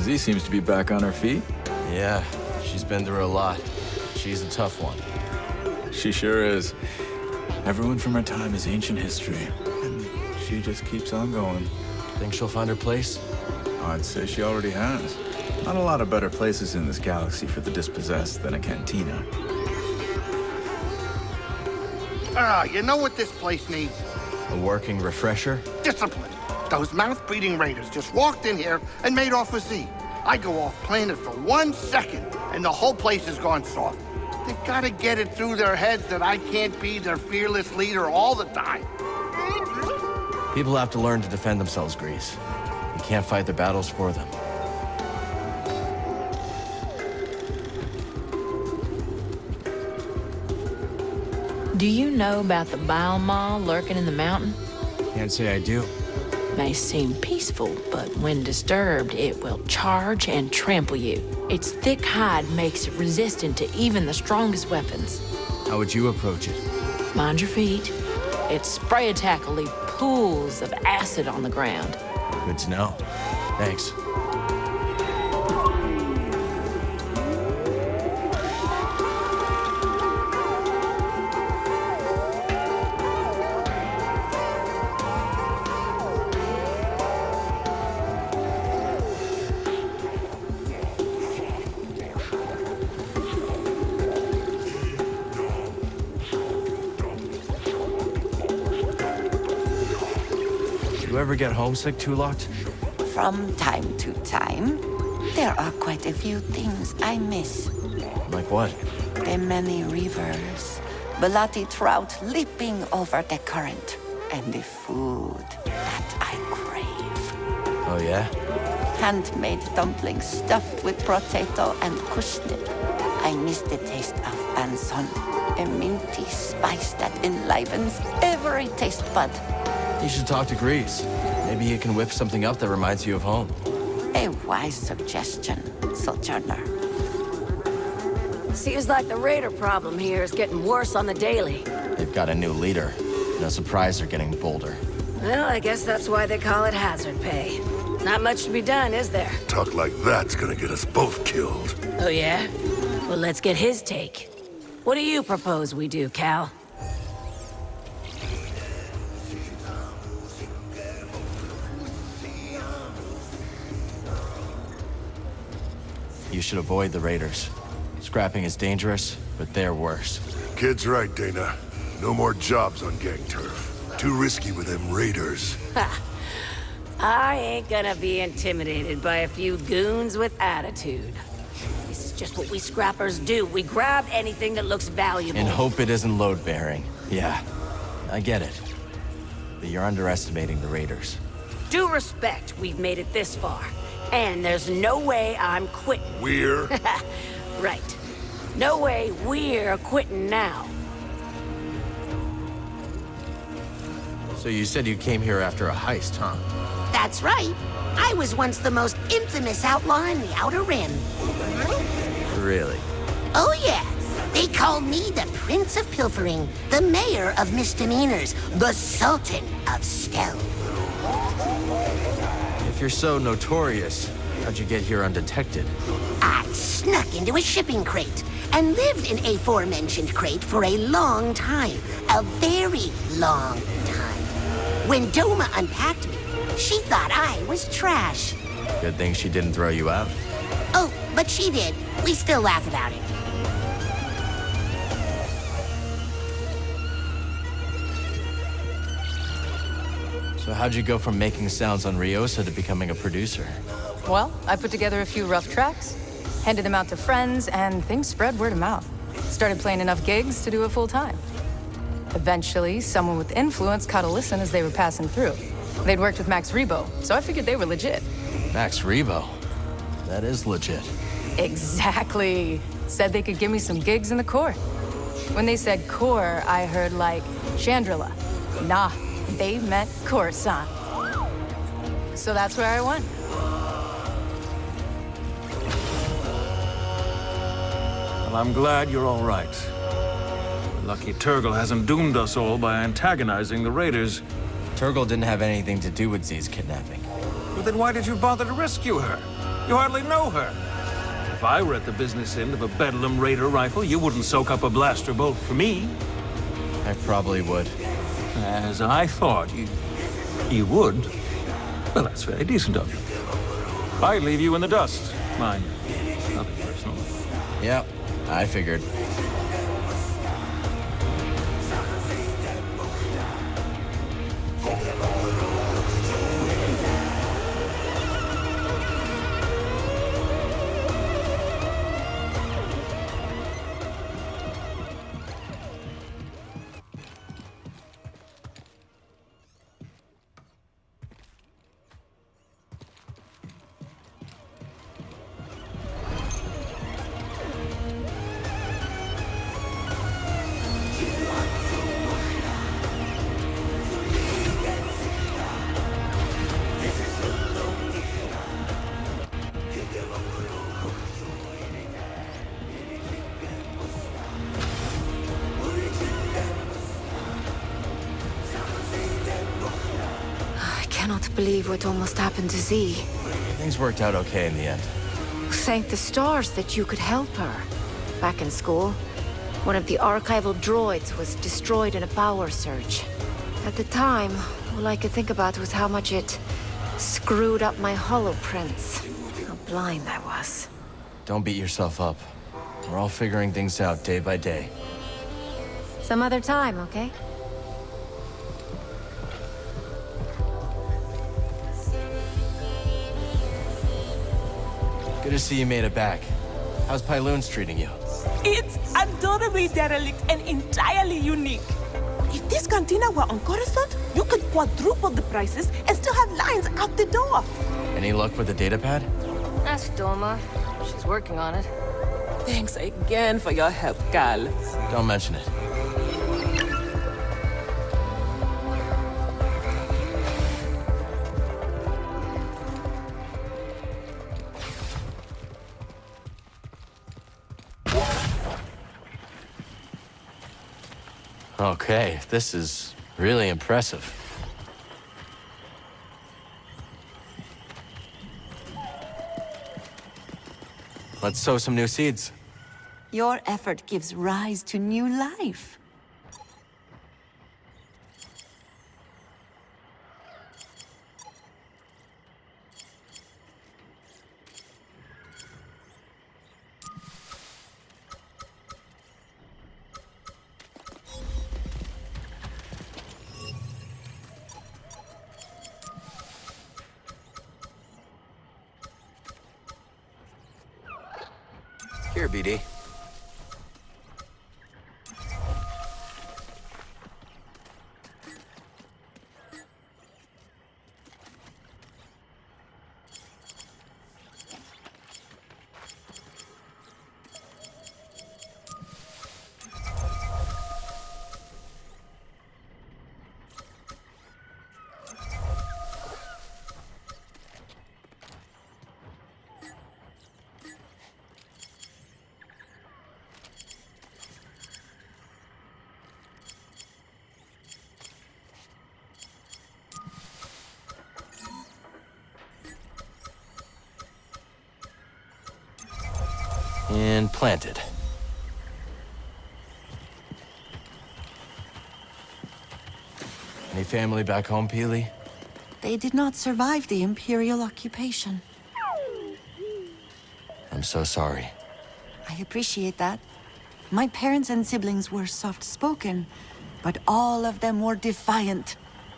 Z seems to be back on her feet. Yeah, she's been through a lot. She's a tough one. She sure is. Everyone from her time is ancient history, and she just keeps on going. Think she'll find her place? I'd say she already has. Not a lot of better places in this galaxy for the dispossessed than a cantina. You know what this place needs? A working refresher? Discipline. Those mouth-breathing raiders just walked in here and made off with Z. I go off planet for 1 second, and the whole place has gone soft. They gotta get it through their heads that I can't be their fearless leader all the time. People have to learn to defend themselves, Grease. You can't fight their battles for them. Do you know about the Bile Maw lurking in the mountain? Can't say I do. May seem peaceful, but when disturbed, it will charge and trample you. Its thick hide makes it resistant to even the strongest weapons. How would you approach it? Mind your feet. Its spray attack will leave pools of acid on the ground. Good to know. Thanks. You ever get homesick, Tulot? From time to time, there are quite a few things I miss. Like what? The many rivers, bloody trout leaping over the current, and the food that I crave. Oh, yeah? Handmade dumplings stuffed with potato and kushnip. I miss the taste of banson, a minty spice that enlivens every taste bud. You should talk to Grease. Maybe he can whip something up that reminds you of home. A wise suggestion, Sojourner. Seems like the raider problem here is getting worse on the daily. They've got a new leader. No surprise they're getting bolder. Well, I guess that's why they call it hazard pay. Not much to be done, is there? Talk like that's gonna get us both killed. Oh, yeah? Well, let's get his take. What do you propose we do, Cal? You should avoid the raiders. Scrapping is dangerous, but they're worse. Kid's right, Dana. No more jobs on gang turf. Too risky with them raiders. Ha! I ain't gonna be intimidated by a few goons with attitude. This is just what we scrappers do. We grab anything that looks valuable. And hope it isn't load-bearing. Yeah, I get it. But you're underestimating the raiders. Due respect, we've made it this far. And there's no way I'm quitting. We're... Right. No way we're quitting now. So you said you came here after a heist, huh? That's right. I was once the most infamous outlaw in the Outer Rim. Really? Oh, yes. They call me the Prince of Pilfering, the Mayor of Misdemeanors, the Sultan of Stealth. If you're so notorious, how'd you get here undetected? I snuck into a shipping crate and lived in aforementioned crate for a long time. A very long time. When Doma unpacked me, she thought I was trash. Good thing she didn't throw you out. Oh, but she did. We still laugh about it. So how'd you go from making sounds on Ryosa to becoming a producer? Well, I put together a few rough tracks, handed them out to friends, and things spread word of mouth. Started playing enough gigs to do it full time. Eventually, someone with influence caught a listen as they were passing through. They'd worked with Max Rebo, so I figured they were legit. Max Rebo? That is legit. Exactly. Said they could give me some gigs in the Corps. When they said Corps, I heard like Chandrila. Nah, they meant Coruscant. So that's where I went. Well, I'm glad you're all right. Lucky Turgle hasn't doomed us all by antagonizing the raiders. Turgle didn't have anything to do with Z's kidnapping. Well, then why did you bother to rescue her? You hardly know her. If I were at the business end of a Bedlam Raider rifle, you wouldn't soak up a blaster bolt for me. I probably would. As I thought you would. Well, that's very decent of you. I'd leave you in the dust. Mine. Nothing personal. Yep, I figured. I cannot believe what almost happened to Z. Things worked out okay in the end. Thank the stars that you could help her. Back in school, one of the archival droids was destroyed in a power surge. At the time, all I could think about was how much it screwed up my holoprints. How blind I was. Don't beat yourself up. We're all figuring things out day by day. Some other time, okay? Good to see you made it back. How's Pyloon's treating you? It's adorably derelict and entirely unique. If this cantina were on Coruscant, you could quadruple the prices and still have lines out the door. Any luck with the datapad? Ask Doma. She's working on it. Thanks again for your help, Cal. Don't mention it. Okay, this is really impressive. Let's sow some new seeds. Your effort gives rise to new life. Here, BD. And planted. Any family back home, Peely? They did not survive the Imperial occupation. I'm so sorry. I appreciate that. My parents and siblings were soft-spoken, but all of them were defiant.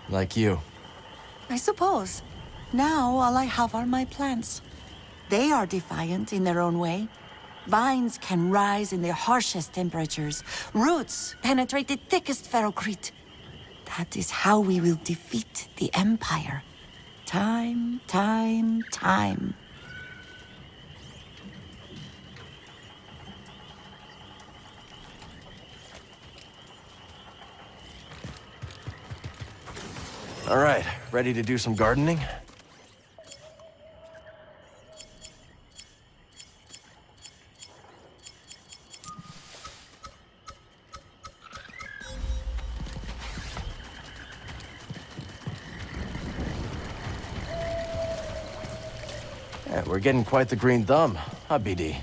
Like you. I suppose. Now all I have are my plants. They are defiant in their own way. Vines can rise in the harshest temperatures. Roots penetrate the thickest ferrocrete. That is how we will defeat the Empire. Time, time, time. All right, ready to do some gardening? Yeah, we're getting quite the green thumb, huh, BD?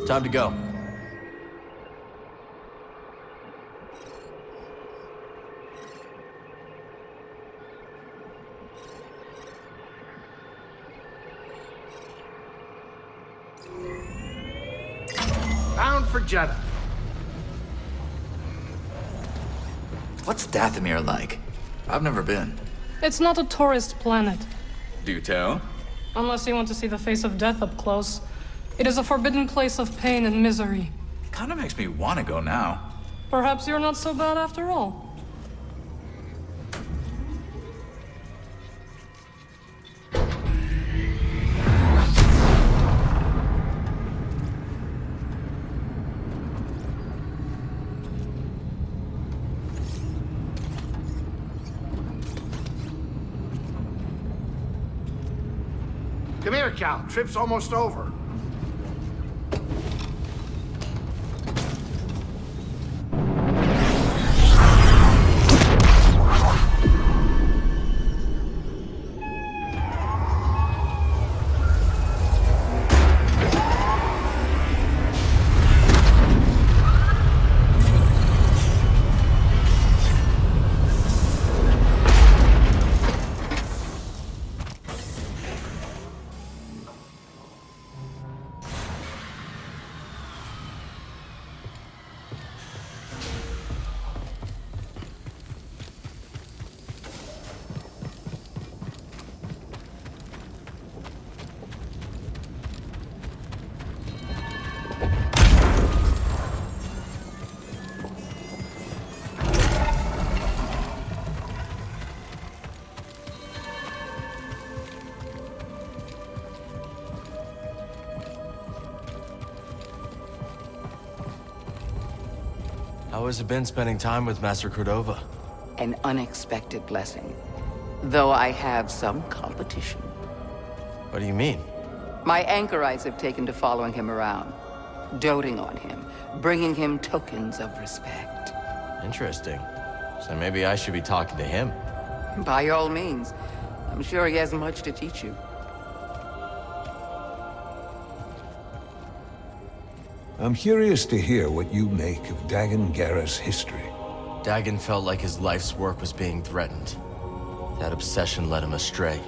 Time to go. Bound for Jedha. What's Dathomir like? I've never been. It's not a tourist planet. Do tell? Unless you want to see the face of death up close. It is a forbidden place of pain and misery. Kinda makes me want to go now. Perhaps you're not so bad after all. Come here, Cal. Trip's almost over. How has it been spending time with Master Cordova? An unexpected blessing. Though I have some competition. What do you mean? My anchor eyes have taken to following him around, doting on him, bringing him tokens of respect. Interesting. So maybe I should be talking to him. By all means. I'm sure he has much to teach you. I'm curious to hear what you make of Dagan Gera's history. Dagan felt like his life's work was being threatened. That obsession led him astray.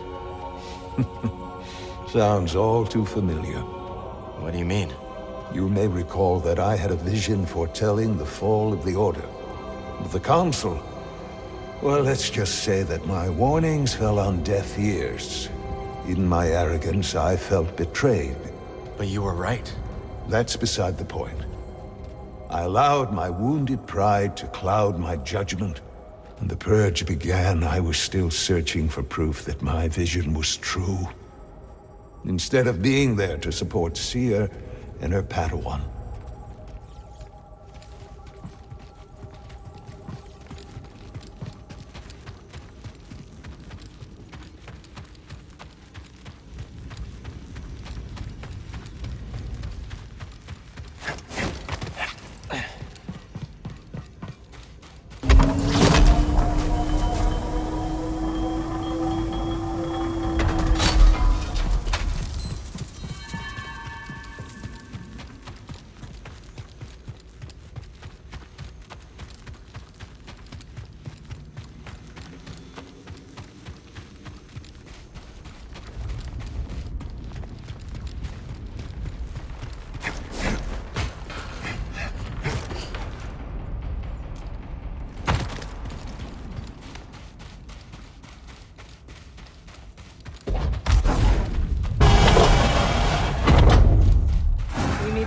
Sounds all too familiar. What do you mean? You may recall that I had a vision foretelling the fall of the Order. But the Council... well, let's just say that my warnings fell on deaf ears. In my arrogance, I felt betrayed. But you were right. That's beside the point. I allowed my wounded pride to cloud my judgment. When the Purge began, I was still searching for proof that my vision was true. Instead of being there to support Seer and her Padawan.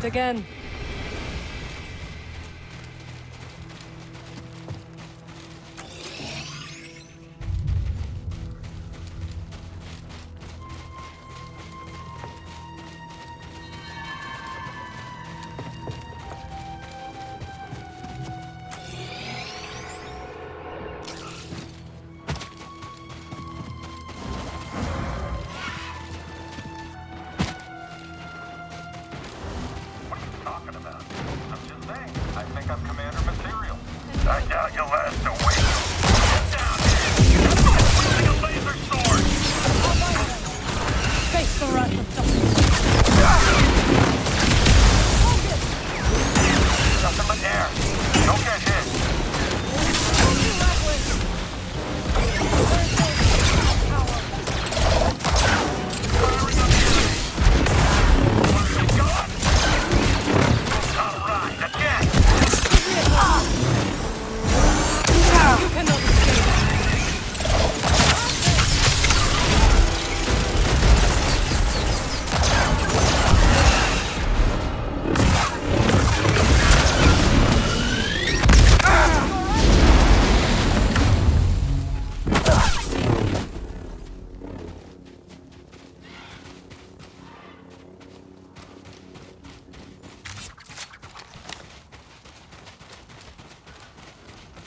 it again.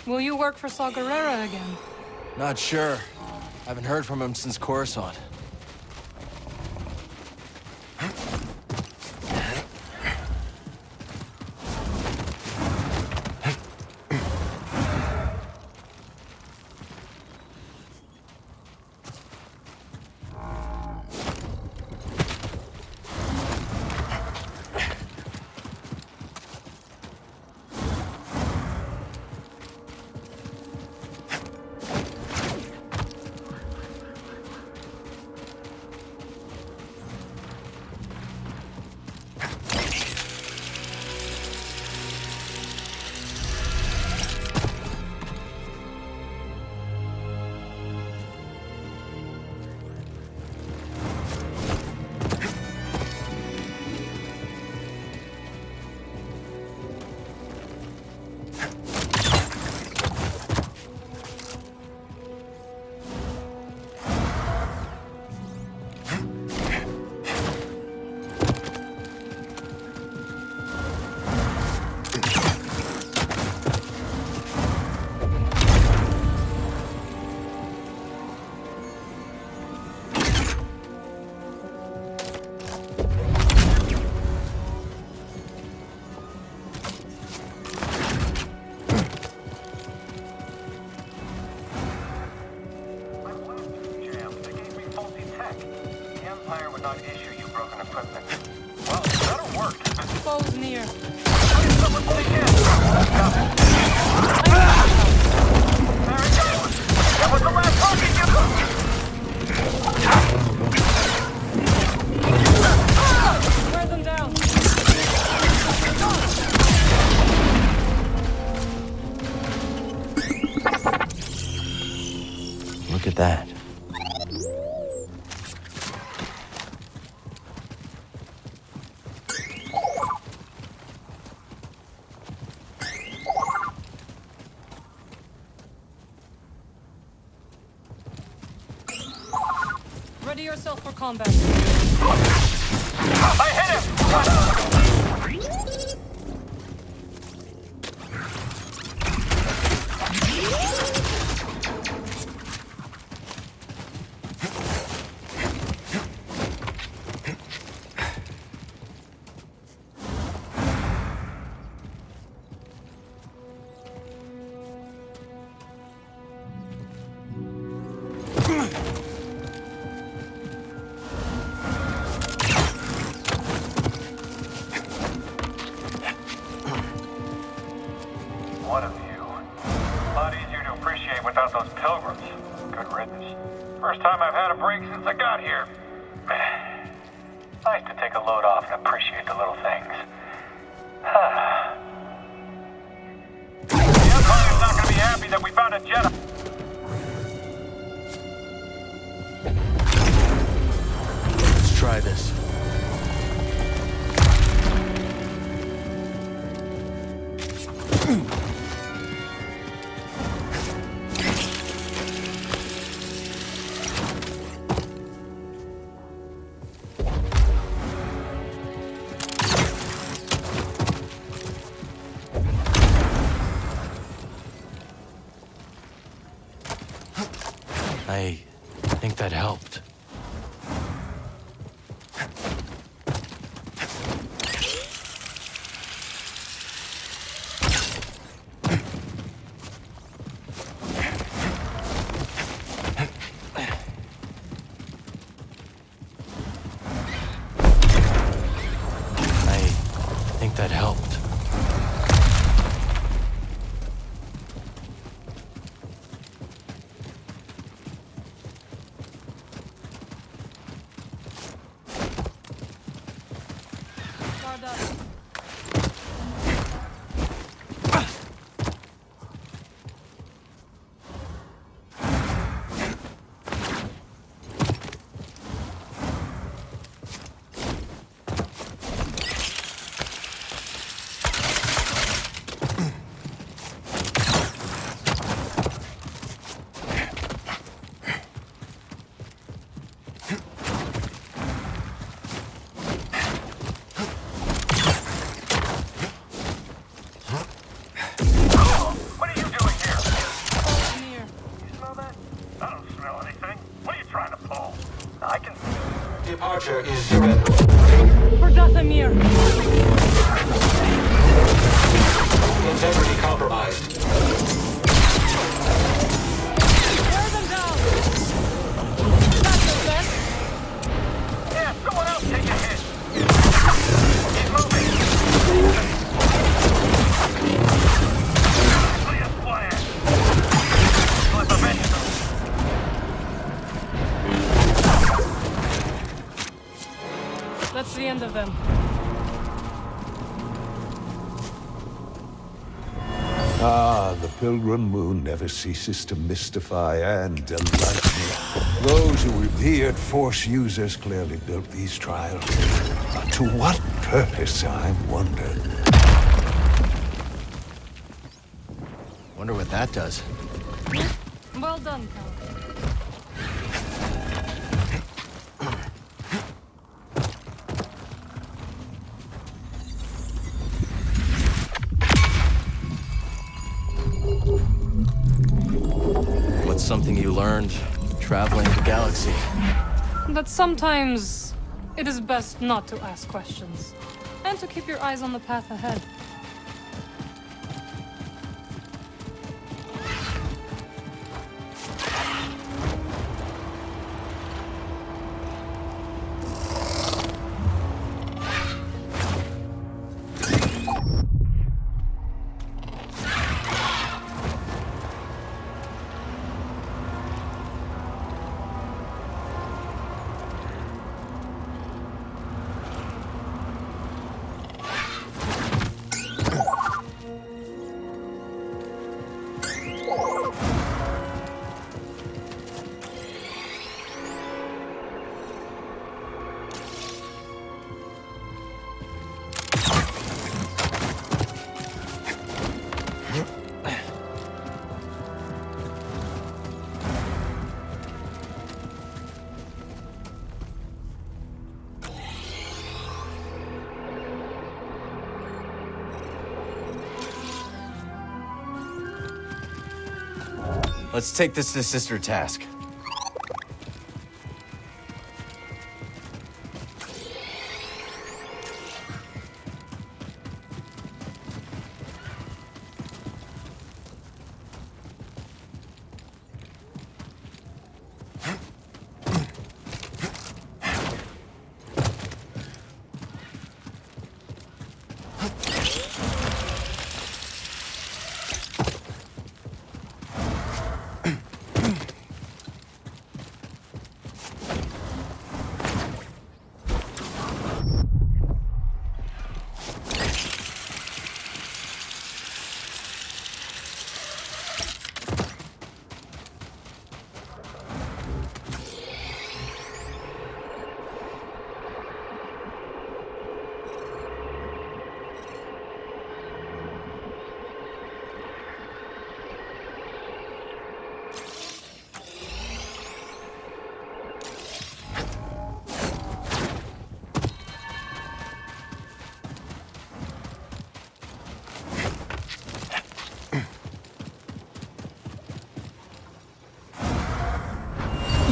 Will you work for Saw Gerrera again? Not sure. Haven't heard from him since Coruscant. Look at that. Ready yourself for combat. I hit him! What a view. A lot easier to appreciate without those pilgrims. Good riddance. First time I've had a break since I got here. Nice to take a load off and appreciate the little things. The Empire's not gonna be happy that we found a Jedha. Let's try this. I think that helped. That helped. Departure is direct. For Dathomir. Integrity compromised. Tear them down. That's the best. Yeah, someone else take a hit. Keep moving. Clear plan. Flip a bit. That's the end of them. Ah, the Pilgrim Moon never ceases to mystify and delight me. Those who revered Force users clearly built these trials. But to what purpose, I wonder? Wonder what that does. Well done, Cal. What's something you learned traveling the galaxy? That sometimes it is best not to ask questions, and to keep your eyes on the path ahead. Let's take this to Sister Task.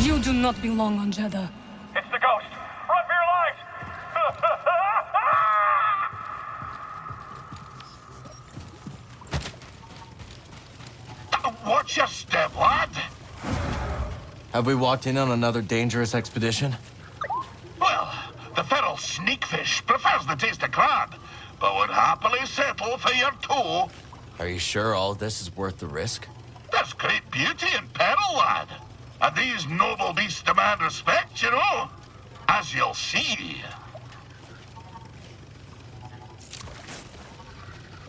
You do not belong on Jedha. It's the ghost. Run for your lives! Watch your step, lad. Have we walked in on another dangerous expedition? Well, the feral sneakfish prefers the taste of crab, but would happily settle for your toe. Are you sure all this is worth the risk? There's great beauty in peril, lad. And these noble beasts demand respect, you know. As you'll see.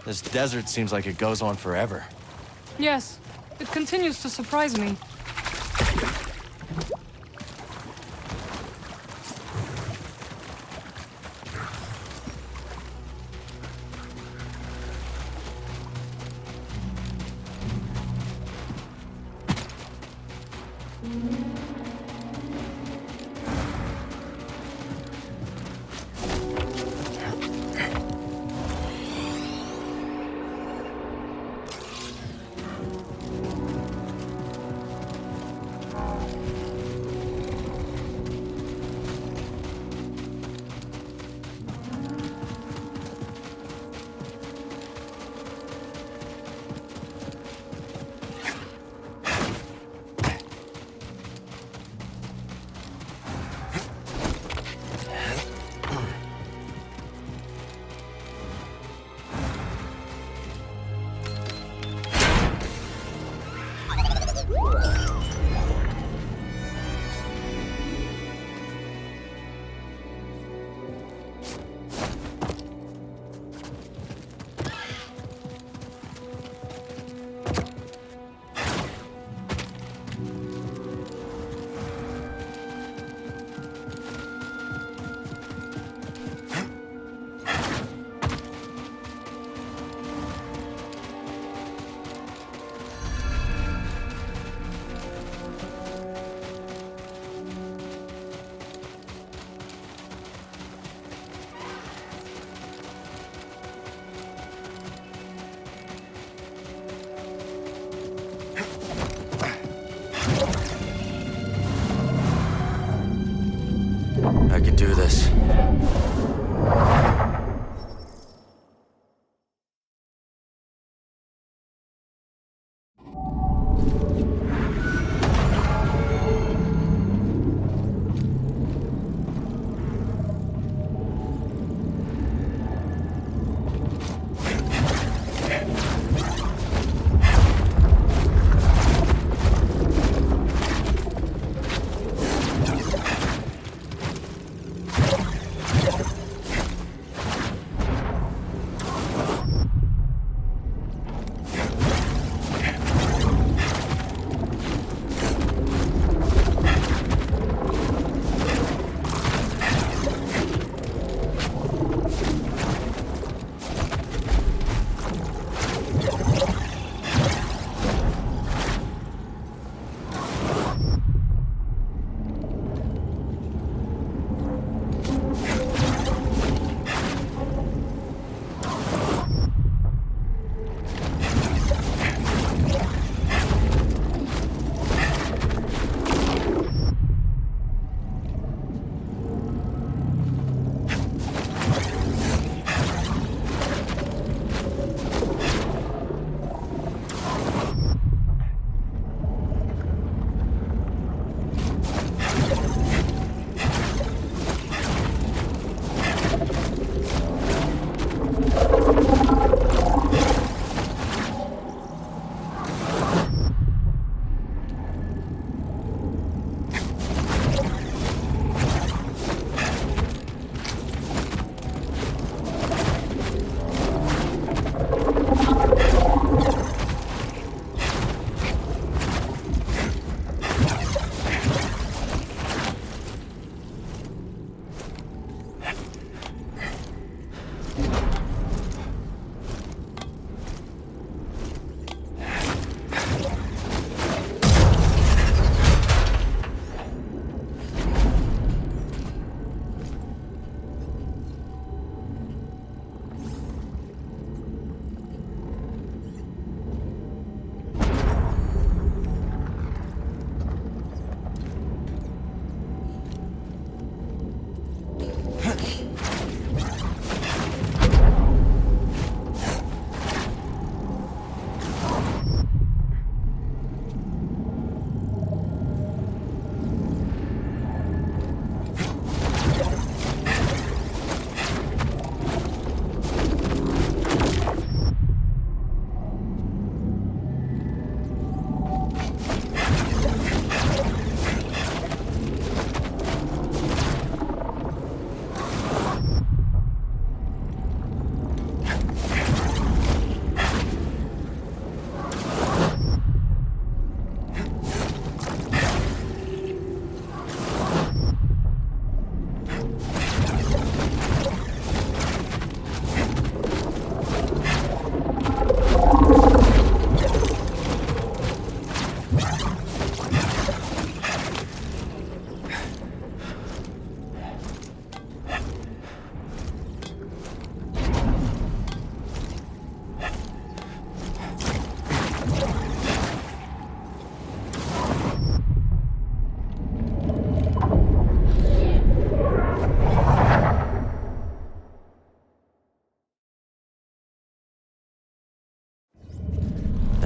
This desert seems like it goes on forever. Yes, it continues to surprise me. I can do this.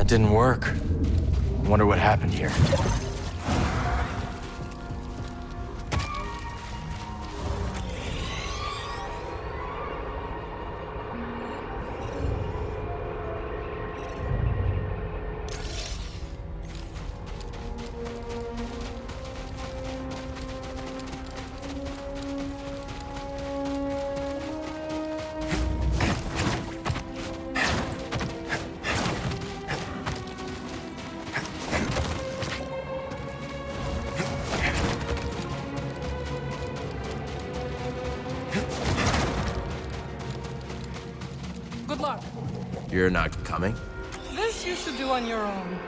didn't work. Wonder what happened here. Good luck. You're not coming? This you should do on your own.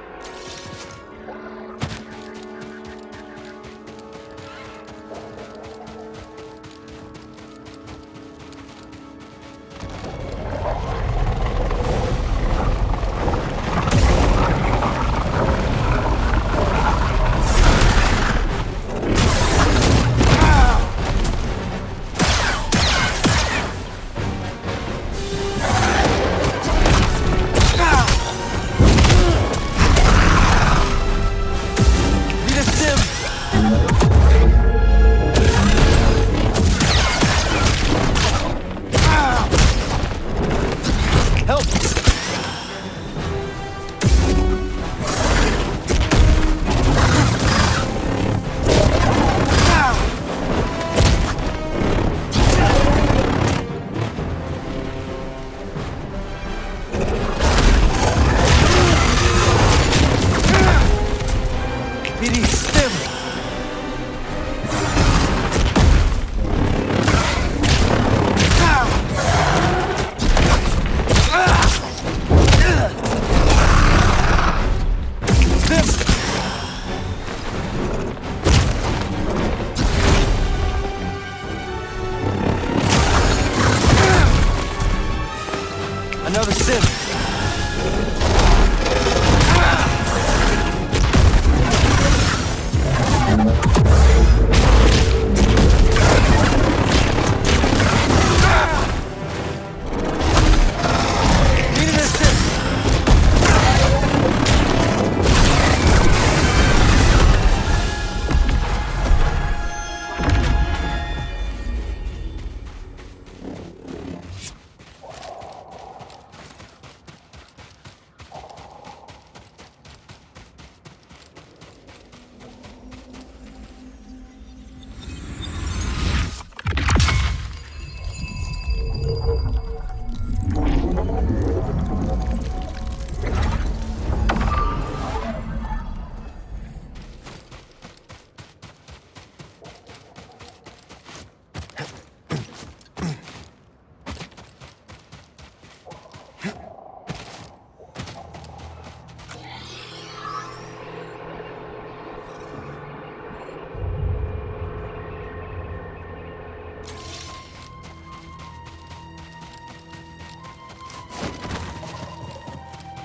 Another sim.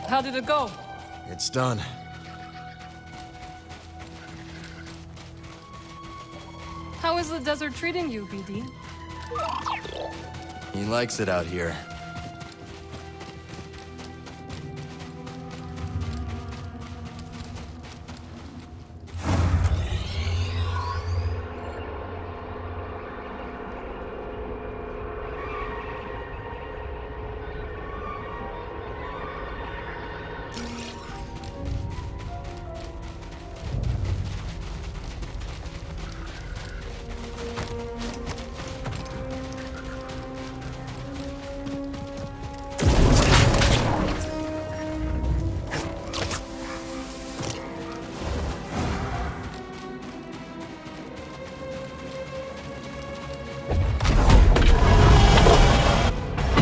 How did it go? It's done. How is the desert treating you, BD? He likes it out here.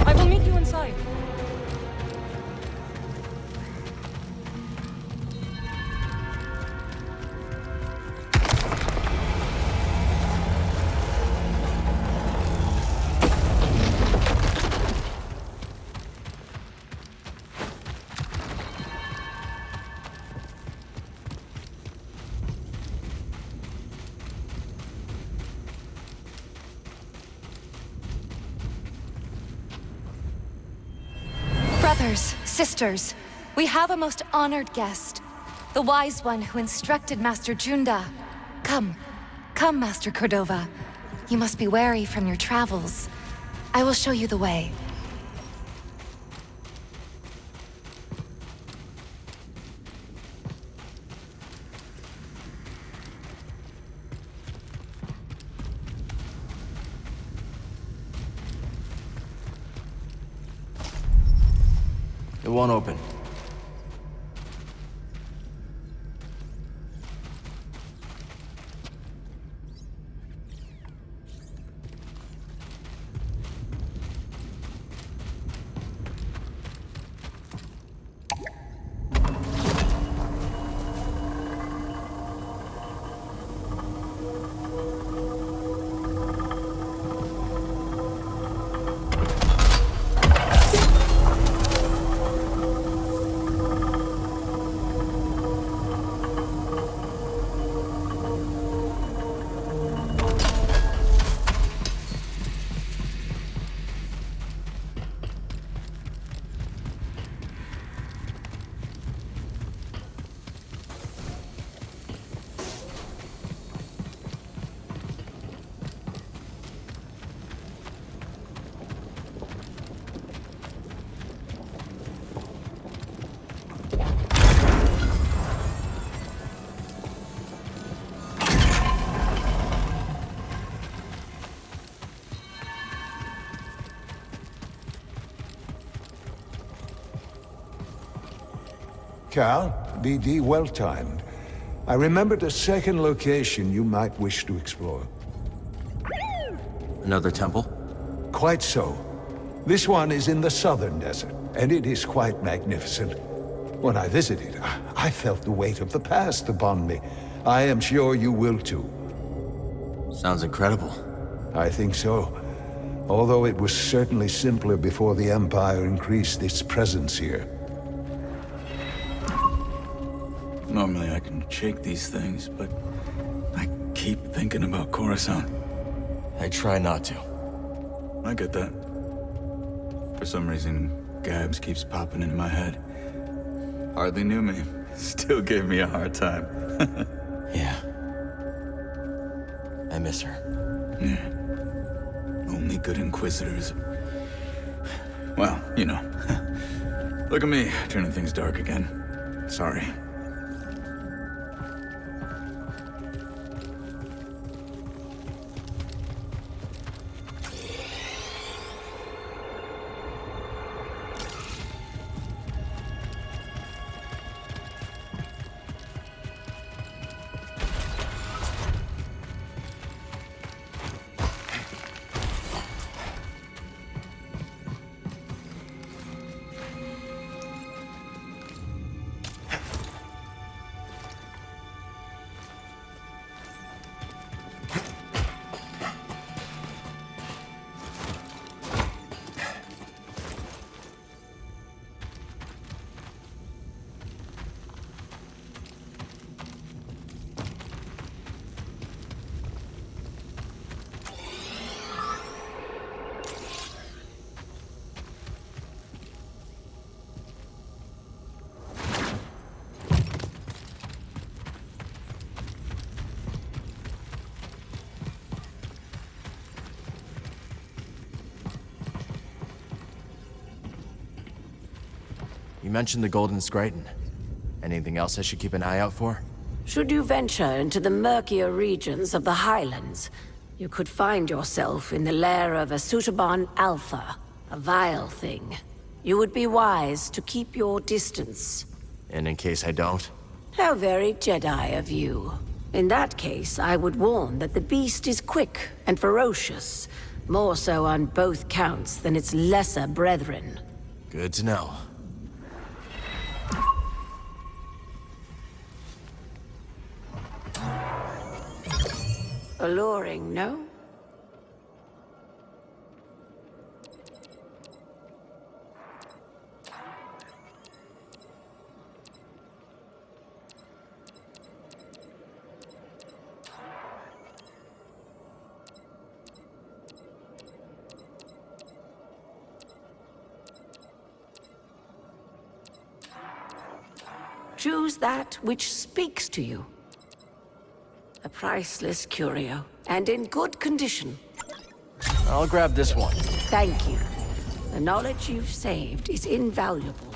I will meet you inside. Brothers, sisters, We have a most honored guest. The wise one who instructed Master Junda. Come. Come, Master Cordova. You must be wary from your travels. I will show you the way. It won't open. Cal, BD well-timed. I remembered a second location you might wish to explore. Another temple? Quite so. This one is in the southern desert, and it is quite magnificent. When I visited, I felt the weight of the past upon me. I am sure you will too. Sounds incredible. I think so. Although it was certainly simpler before the Empire increased its presence here. Normally I can shake these things, but I keep thinking about Coruscant. I try not to. I get that. For some reason, Gabs keeps popping into my head. Hardly knew me. Still gave me a hard time. Yeah. I miss her. Yeah. Only good Inquisitors. Well, you know. Look at me, turning things dark again. Sorry. You mentioned the Golden Strikton. Anything else I should keep an eye out for? Should you venture into the murkier regions of the Highlands, you could find yourself in the lair of a Sutaban Alpha, a vile thing. You would be wise to keep your distance. And in case I don't? How very Jedi of you. In that case, I would warn that the beast is quick and ferocious, more so on both counts than its lesser brethren. Good to know. Alluring, no? choose that which speaks to you. A priceless curio, and in good condition. I'll grab this one. Thank you. The knowledge you've saved is invaluable.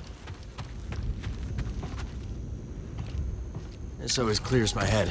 This always clears my head.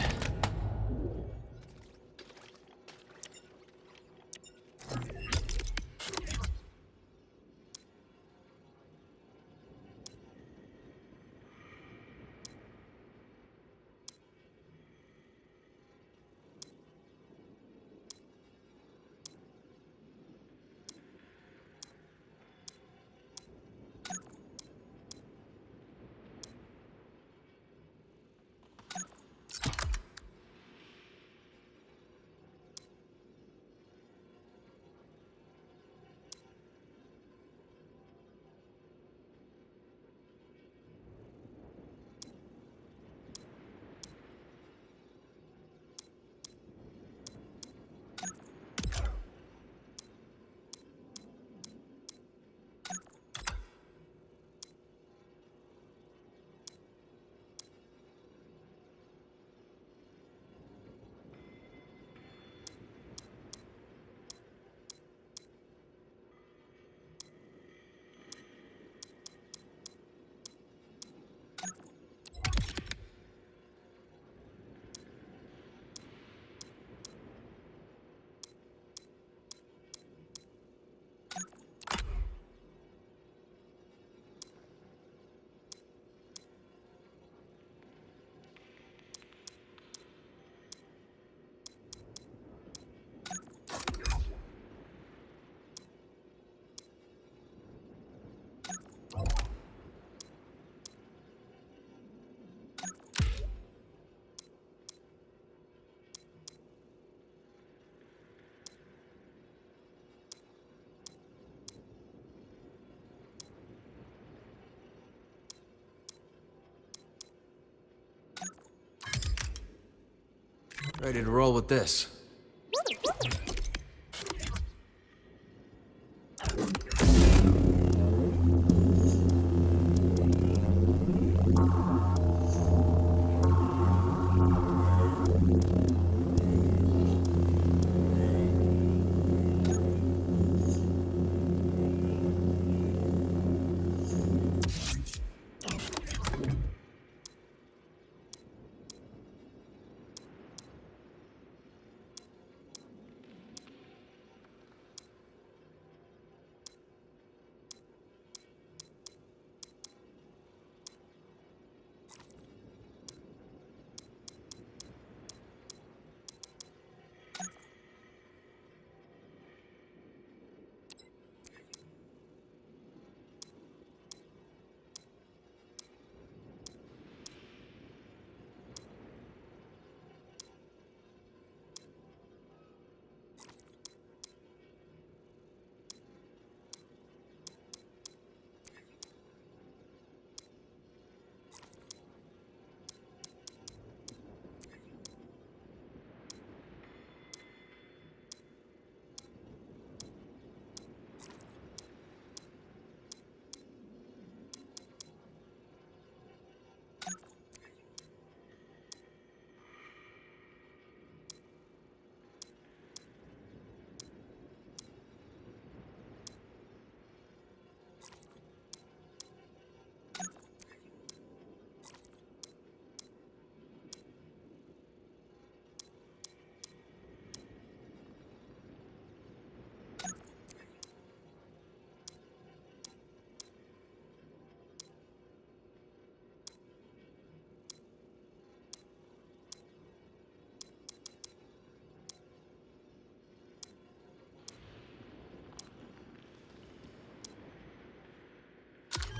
Ready to roll with this.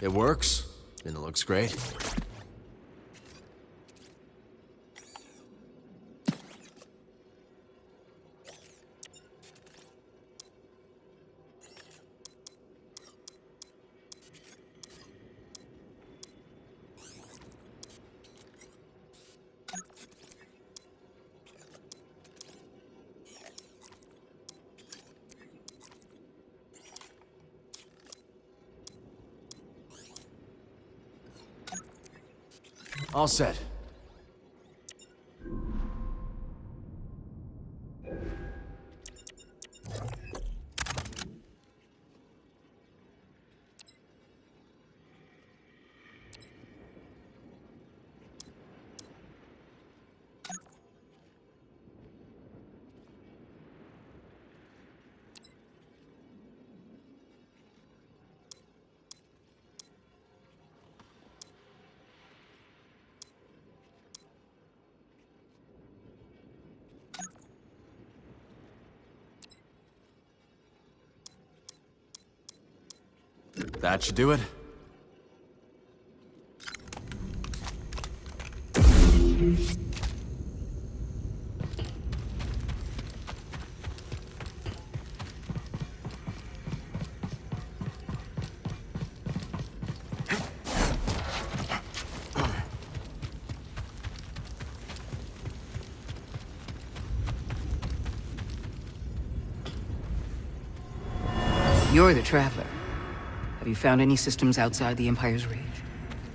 It works, and it looks great. All set. That should do it. You're the Traveler. Have you found any systems outside the Empire's reach?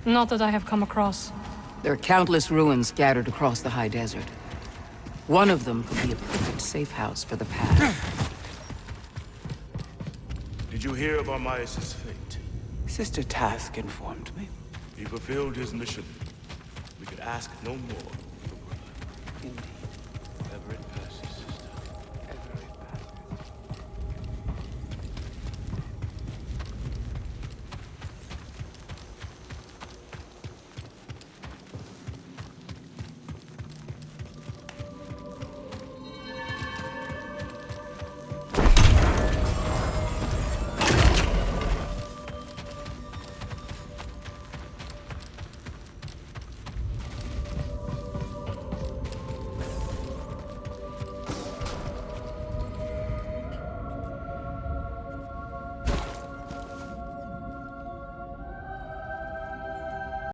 Not that I have come across. There are countless ruins scattered across the high desert. One of them could be a perfect safe house for the path. Did you hear of Armias' fate? Sister Task informed me. He fulfilled his mission. We could ask no more.